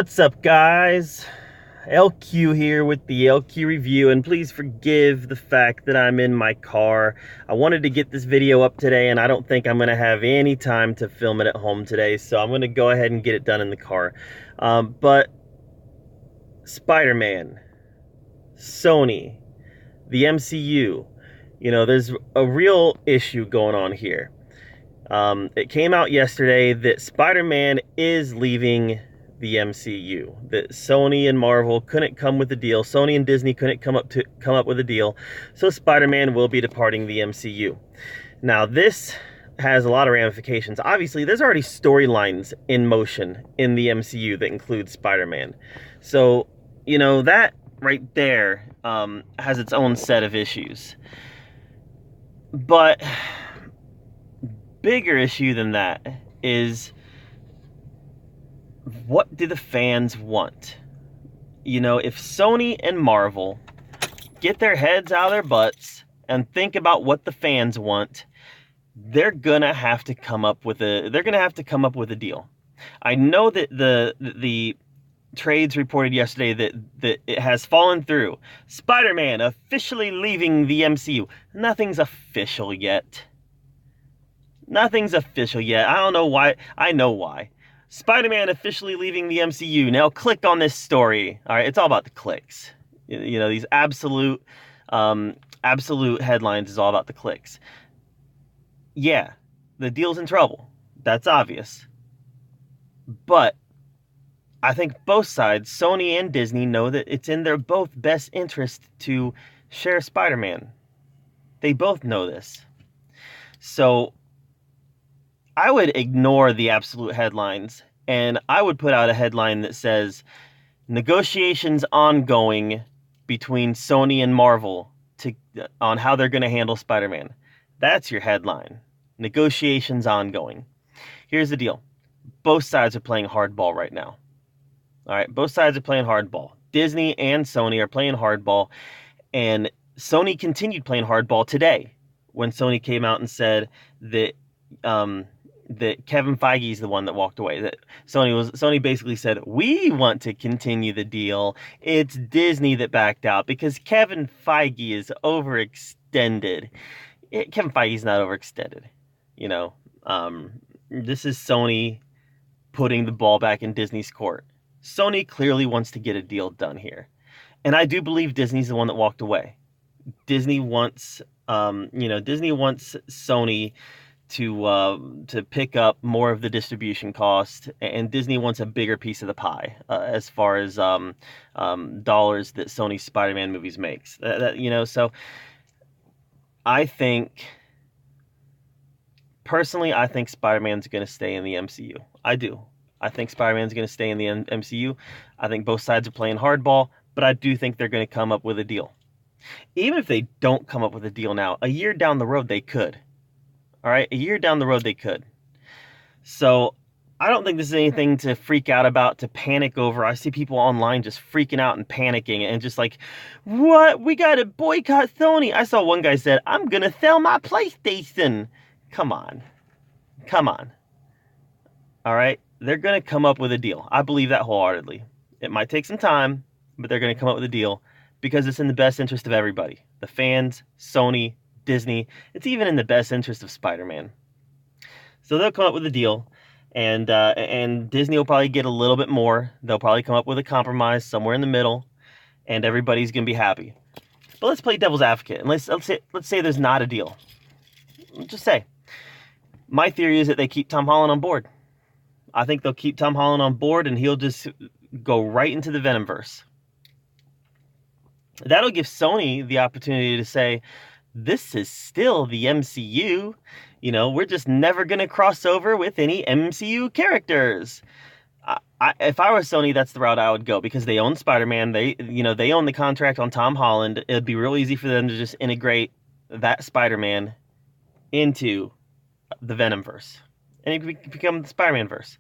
What's up, guys? LQ here with the LQ review, and please forgive the fact that I'm in my car. I wanted to get this video up today, and I don't think I'm going to have any time to film it at home today, so I'm going to go ahead and get it done in the car. But Spider-Man, Sony, the MCU, there's a real issue going on here. It came out yesterday that Spider-Man is leaving the MCU, that Sony and Marvel couldn't come with a deal. Sony and Disney couldn't come up with a deal, so Spider-Man will be departing the MCU. Now, this has a lot of ramifications. Obviously, there's already storylines in motion in the MCU that include Spider-Man. So, that right there has its own set of issues. But bigger issue than that is, what do the fans want? If Sony and Marvel get their heads out of their butts and think about what the fans want, they're gonna have to come up with a deal. I know that the trades reported yesterday that it has fallen through. Spider-Man officially leaving the MCU. Nothing's official yet. Nothing's official yet. I don't know why. I know why. Spider-Man officially leaving the MCU. Now click on this story. All right, it's all about the clicks. These absolute headlines is all about the clicks. Yeah, the deal's in trouble. That's obvious. But I think both sides, Sony and Disney, know that it's in their both best interest to share Spider-Man. They both know this. So I would ignore the absolute headlines, and I would put out a headline that says, negotiations ongoing between Sony and Marvel on how they're going to handle Spider-Man. That's your headline. Negotiations ongoing. Here's the deal. Both sides are playing hardball right now. All right, both sides are playing hardball. Disney and Sony are playing hardball, and Sony continued playing hardball today when Sony came out and said that that Kevin Feige is the one that walked away. That Sony basically said, we want to continue the deal. It's Disney that backed out because Kevin Feige is overextended. Kevin Feige's not overextended. This is Sony putting the ball back in Disney's court. Sony clearly wants to get a deal done here, and I do believe Disney's the one that walked away. Disney wants Sony to pick up more of the distribution cost, and Disney wants a bigger piece of the pie as far as dollars that Sony's Spider-Man movies makes. So I think Spider-Man's going to stay in the MCU. I do. I think Spider-Man's going to stay in the MCU. I think both sides are playing hardball, but I do think they're going to come up with a deal. Even if they don't come up with a deal now, a year down the road they could. All right, a year down the road they could. So I don't think this is anything to freak out about, to panic over. I see people online just freaking out and panicking and just like, what? We got to boycott Sony. I saw one guy said, I'm going to sell my PlayStation. Come on. All right, they're going to come up with a deal. I believe that wholeheartedly. It might take some time, but they're going to come up with a deal because it's in the best interest of everybody. The fans, Sony, Disney. It's even in the best interest of Spider-Man. So they'll come up with a deal, and Disney will probably get a little bit more. They'll probably come up with a compromise somewhere in the middle, and everybody's going to be happy. But let's play devil's advocate, and let's say there's not a deal. Just say, my theory is that they keep Tom Holland on board. I think they'll keep Tom Holland on board, and he'll just go right into the Venomverse. That'll give Sony the opportunity to say, this is still the MCU. We're just never going to cross over with any MCU characters. If I were Sony, that's the route I would go, because they own Spider-Man. They own the contract on Tom Holland. It'd be real easy for them to just integrate that Spider-Man into the Venomverse, and it could become the Spider-Man verse,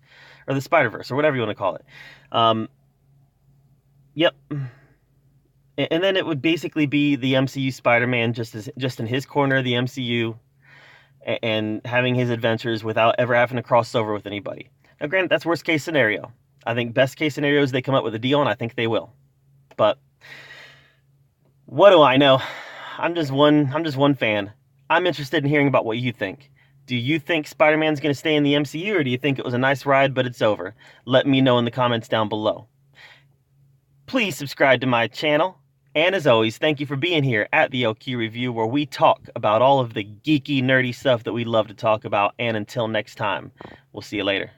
or the Spider-Verse, or whatever you want to call it. Yep. And then it would basically be the MCU Spider-Man just in his corner of the MCU, and having his adventures without ever having to cross over with anybody. Now, granted, that's worst case scenario. I think best case scenario is they come up with a deal, and I think they will. But what do I know? I'm just one fan. I'm interested in hearing about what you think. Do you think Spider-Man's going to stay in the MCU, or do you think it was a nice ride but it's over? Let me know in the comments down below. Please subscribe to my channel. And as always, thank you for being here at the LQ Review, where we talk about all of the geeky, nerdy stuff that we love to talk about. And until next time, we'll see you later.